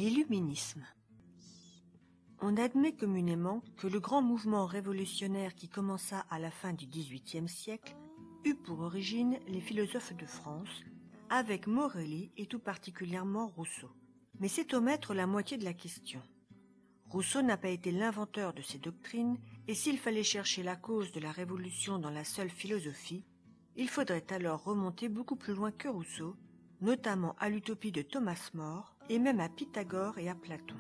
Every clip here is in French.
L'illuminisme. On admet communément que le grand mouvement révolutionnaire qui commença à la fin du XVIIIe siècle eut pour origine les philosophes de France, avec Morelly et tout particulièrement Rousseau. Mais c'est omettre la moitié de la question. Rousseau n'a pas été l'inventeur de ces doctrines, et s'il fallait chercher la cause de la révolution dans la seule philosophie, il faudrait alors remonter beaucoup plus loin que Rousseau, notamment à l'utopie de Thomas More et même à Pythagore et à Platon.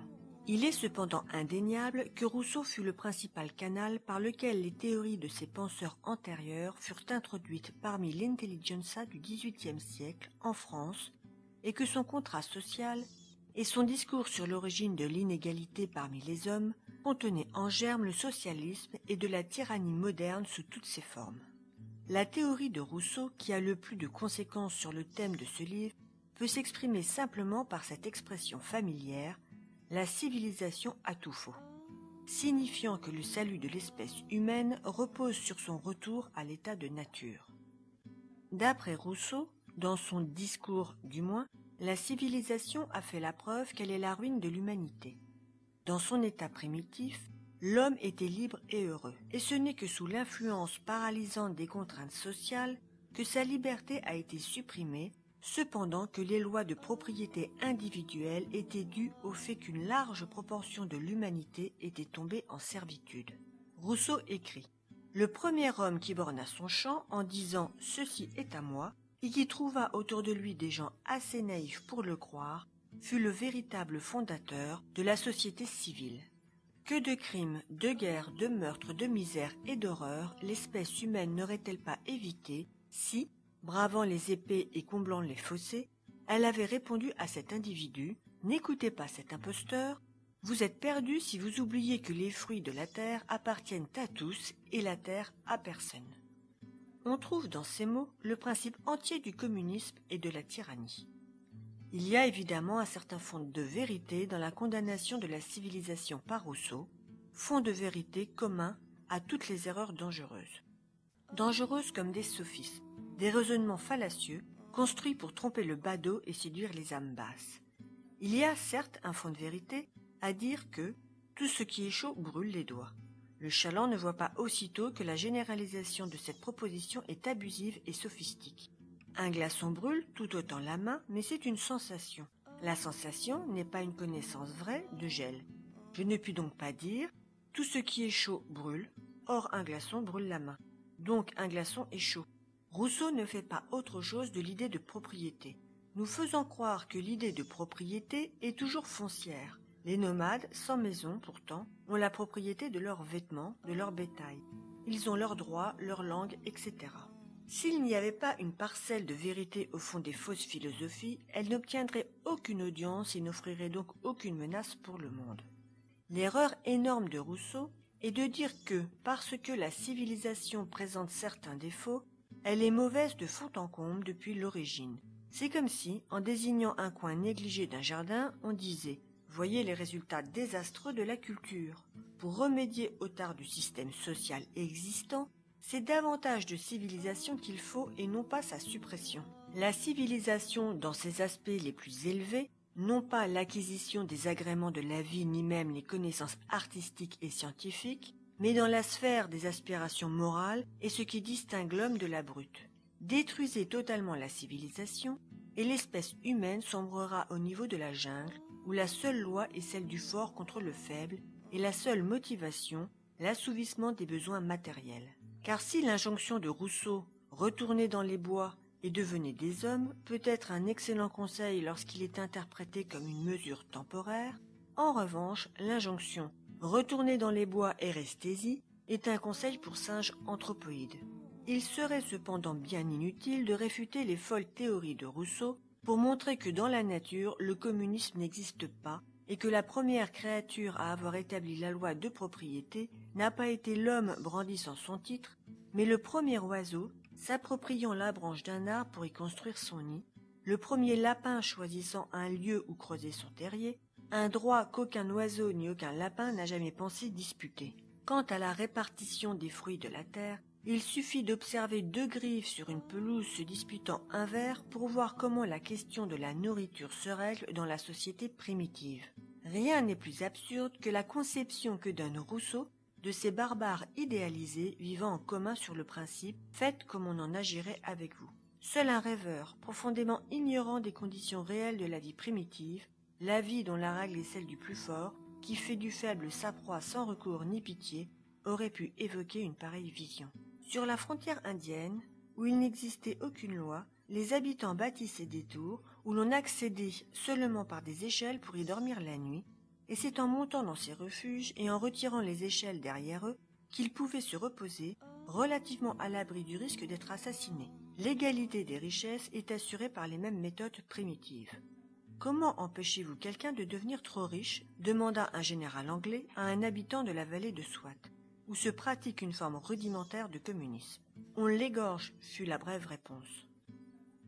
Il est cependant indéniable que Rousseau fut le principal canal par lequel les théories de ces penseurs antérieurs furent introduites parmi l'intelligentsia du XVIIIe siècle en France et que son contrat social et son discours sur l'origine de l'inégalité parmi les hommes contenaient en germe le socialisme et de la tyrannie moderne sous toutes ses formes. La théorie de Rousseau, qui a le plus de conséquences sur le thème de ce livre, peut s'exprimer simplement par cette expression familière, la civilisation à tout faux, signifiant que le salut de l'espèce humaine repose sur son retour à l'état de nature. D'après Rousseau, dans son discours du moins, la civilisation a fait la preuve qu'elle est la ruine de l'humanité. Dans son état primitif, l'homme était libre et heureux, et ce n'est que sous l'influence paralysante des contraintes sociales que sa liberté a été supprimée, cependant que les lois de propriété individuelle étaient dues au fait qu'une large proportion de l'humanité était tombée en servitude. Rousseau écrit « Le premier homme qui borna son champ en disant « ceci est à moi » et qui trouva autour de lui des gens assez naïfs pour le croire, fut le véritable fondateur de la société civile. Que de crimes, de guerres, de meurtres, de misères et d'horreurs l'espèce humaine n'aurait-elle pas évité si, bravant les épées et comblant les fossés, elle avait répondu à cet individu « N'écoutez pas cet imposteur, vous êtes perdus si vous oubliez que les fruits de la terre appartiennent à tous et la terre à personne. » On trouve dans ces mots le principe entier du communisme et de la tyrannie. Il y a évidemment un certain fond de vérité dans la condamnation de la civilisation par Rousseau, fond de vérité commun à toutes les erreurs dangereuses. Dangereuses comme des sophismes, des raisonnements fallacieux, construits pour tromper le badaud et séduire les âmes basses. Il y a certes un fond de vérité à dire que tout ce qui est chaud brûle les doigts. Le chaland ne voit pas aussitôt que la généralisation de cette proposition est abusive et sophistique. Un glaçon brûle tout autant la main, mais c'est une sensation. La sensation n'est pas une connaissance vraie de gel. Je ne puis donc pas dire « tout ce qui est chaud brûle », or un glaçon brûle la main. Donc un glaçon est chaud. Rousseau ne fait pas autre chose de l'idée de propriété. Nous faisons croire que l'idée de propriété est toujours foncière. Les nomades, sans maison pourtant, ont la propriété de leurs vêtements, de leur bétail. Ils ont leurs droits, leur langue, etc. S'il n'y avait pas une parcelle de vérité au fond des fausses philosophies, elles n'obtiendraient aucune audience et n'offriraient donc aucune menace pour le monde. L'erreur énorme de Rousseau est de dire que, parce que la civilisation présente certains défauts, elle est mauvaise de fond en comble depuis l'origine. C'est comme si, en désignant un coin négligé d'un jardin, on disait « Voyez les résultats désastreux de la culture ». Pour remédier au tard du système social existant, c'est davantage de civilisation qu'il faut et non pas sa suppression. La civilisation, dans ses aspects les plus élevés, non pas l'acquisition des agréments de la vie ni même les connaissances artistiques et scientifiques, mais dans la sphère des aspirations morales et ce qui distingue l'homme de la brute. Détruisez totalement la civilisation et l'espèce humaine sombrera au niveau de la jungle où la seule loi est celle du fort contre le faible et la seule motivation, l'assouvissement des besoins matériels. Car si l'injonction de Rousseau « retournez dans les bois et devenez des hommes » peut être un excellent conseil lorsqu'il est interprété comme une mesure temporaire, en revanche, l'injonction « retournez dans les bois et restez-y » est un conseil pour singes anthropoïdes. Il serait cependant bien inutile de réfuter les folles théories de Rousseau pour montrer que dans la nature, le communisme n'existe pas et que la première créature à avoir établi la loi de propriété n'a pas été l'homme brandissant son titre, mais le premier oiseau s'appropriant la branche d'un arbre pour y construire son nid, le premier lapin choisissant un lieu où creuser son terrier, un droit qu'aucun oiseau ni aucun lapin n'a jamais pensé disputer. Quant à la répartition des fruits de la terre, Il suffit d'observer deux grives sur une pelouse se disputant un ver pour voir comment la question de la nourriture se règle dans la société primitive. Rien n'est plus absurde que la conception que donne Rousseau de ces barbares idéalisés vivant en commun sur le principe « faites comme on en agirait avec vous ». Seul un rêveur, profondément ignorant des conditions réelles de la vie primitive, la vie dont la règle est celle du plus fort, qui fait du faible sa proie sans recours ni pitié, aurait pu évoquer une pareille vision. Sur la frontière indienne, où il n'existait aucune loi, les habitants bâtissaient des tours où l'on accédait seulement par des échelles pour y dormir la nuit, et c'est en montant dans ces refuges et en retirant les échelles derrière eux qu'ils pouvaient se reposer, relativement à l'abri du risque d'être assassinés. L'égalité des richesses est assurée par les mêmes méthodes primitives. « Comment empêchez-vous quelqu'un de devenir trop riche ?» demanda un général anglais à un habitant de la vallée de Swat, où se pratique une forme rudimentaire de communisme. « On l'égorge » fut la brève réponse.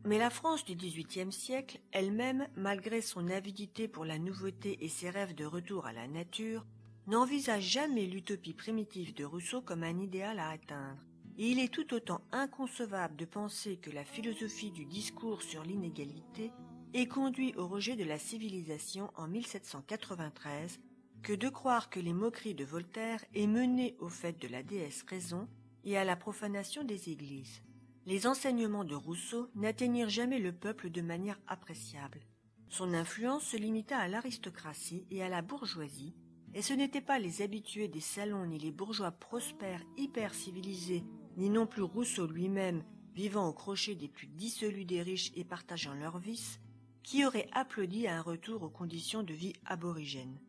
Mais la France du XVIIIe siècle, elle-même, malgré son avidité pour la nouveauté et ses rêves de retour à la nature, n'envisage jamais l'utopie primitive de Rousseau comme un idéal à atteindre. Et il est tout autant inconcevable de penser que la philosophie du discours sur l'inégalité ait conduit au rejet de la civilisation en 1793 que de croire que les moqueries de Voltaire aient mené au fait de la déesse raison et à la profanation des églises. Les enseignements de Rousseau n'atteignirent jamais le peuple de manière appréciable. Son influence se limita à l'aristocratie et à la bourgeoisie, et ce n'étaient pas les habitués des salons ni les bourgeois prospères hyper civilisés, ni non plus Rousseau lui-même, vivant au crochet des plus dissolus des riches et partageant leurs vices, qui auraient applaudi à un retour aux conditions de vie aborigènes.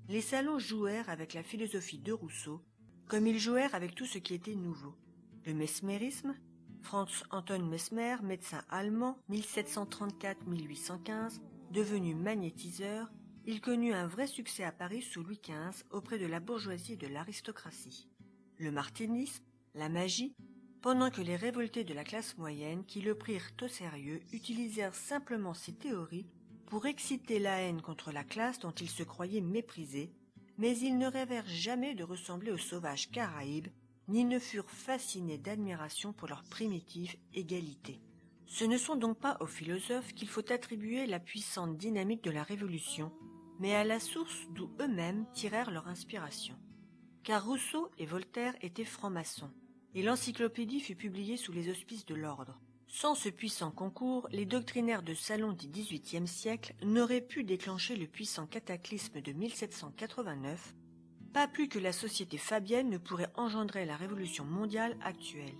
Les salons jouèrent avec la philosophie de Rousseau, comme ils jouèrent avec tout ce qui était nouveau. Le mesmérisme, Franz Anton Mesmer, médecin allemand, 1734-1815, devenu magnétiseur, il connut un vrai succès à Paris sous Louis XV auprès de la bourgeoisie et de l'aristocratie. Le martinisme, la magie, pendant que les révoltés de la classe moyenne qui le prirent au sérieux utilisèrent simplement ces théories pour exciter la haine contre la classe dont ils se croyaient méprisés, mais ils ne rêvèrent jamais de ressembler aux sauvages Caraïbes, ni ne furent fascinés d'admiration pour leur primitive égalité. Ce ne sont donc pas aux philosophes qu'il faut attribuer la puissante dynamique de la Révolution, mais à la source d'où eux-mêmes tirèrent leur inspiration. Car Rousseau et Voltaire étaient francs-maçons, et l'encyclopédie fut publiée sous les auspices de l'ordre. Sans ce puissant concours, les doctrinaires de salon du XVIIIe siècle n'auraient pu déclencher le puissant cataclysme de 1789, pas plus que la société fabienne ne pourrait engendrer la révolution mondiale actuelle.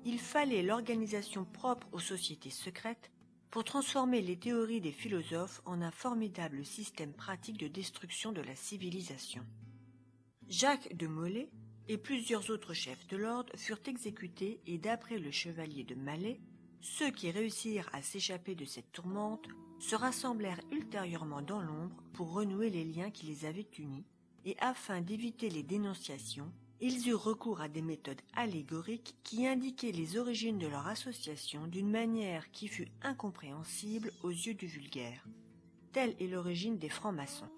Il fallait l'organisation propre aux sociétés secrètes pour transformer les théories des philosophes en un formidable système pratique de destruction de la civilisation. Jacques de Molay et plusieurs autres chefs de l'ordre furent exécutés et d'après le chevalier de Mallet, ceux qui réussirent à s'échapper de cette tourmente se rassemblèrent ultérieurement dans l'ombre pour renouer les liens qui les avaient unis, et afin d'éviter les dénonciations, ils eurent recours à des méthodes allégoriques qui indiquaient les origines de leur association d'une manière qui fut incompréhensible aux yeux du vulgaire. Telle est l'origine des francs-maçons.